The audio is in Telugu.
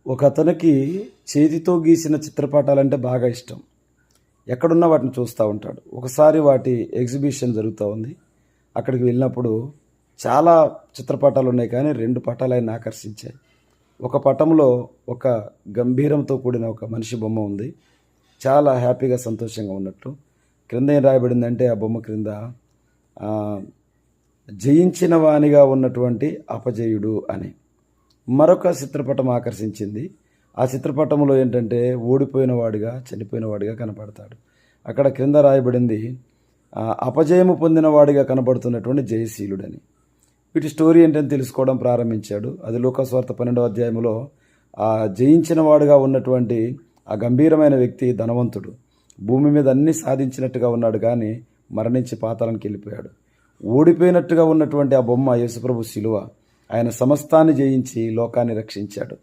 ఒక అతనికి చేతితో గీసిన చిత్రపటాలంటే బాగా ఇష్టం. ఎక్కడున్నా వాటిని చూస్తూ ఉంటాడు. ఒకసారి వాటి ఎగ్జిబిషన్ జరుగుతూ ఉంది. అక్కడికి వెళ్ళినప్పుడు చాలా చిత్రపటాలు ఉన్నాయి, కానీ 2 పటాలు ఆయన ఆకర్షించాయి. ఒక పటంలో ఒక గంభీరంతో కూడిన ఒక మనిషి బొమ్మ ఉంది. చాలా హ్యాపీగా సంతోషంగా ఉన్నట్టు. క్రింద ఏం రాయబడిందంటే ఆ బొమ్మ క్రింద ఆ, జయించిన వానిగా ఉన్నటువంటి అపజయుడు అని. మరొక చిత్రపటం ఆకర్షించింది. ఆ చిత్రపటంలో ఏంటంటే ఓడిపోయిన వాడిగా, చనిపోయిన వాడిగా కనపడతాడు. అక్కడ క్రింద రాయబడింది అపజయము పొందిన వాడిగా కనబడుతున్నటువంటి జయశీలుడని. వీటి స్టోరీ ఏంటని తెలుసుకోవడం ప్రారంభించాడు. అది లూకాసువార్త 12వ అధ్యాయంలో ఆ జయించిన వాడుగా ఉన్నటువంటి ఆ గంభీరమైన వ్యక్తి ధనవంతుడు. భూమి మీద అన్ని సాధించినట్టుగా ఉన్నాడు, కానీ మరణించి పాతాళానికి వెళ్ళిపోయాడు. ఓడిపోయినట్టుగా ఉన్నటువంటి ఆ బొమ్మ యేసుప్రభు శిలువ. ఆయన సమస్తాన్ని జయించి లోకాన్ని రక్షించాడు.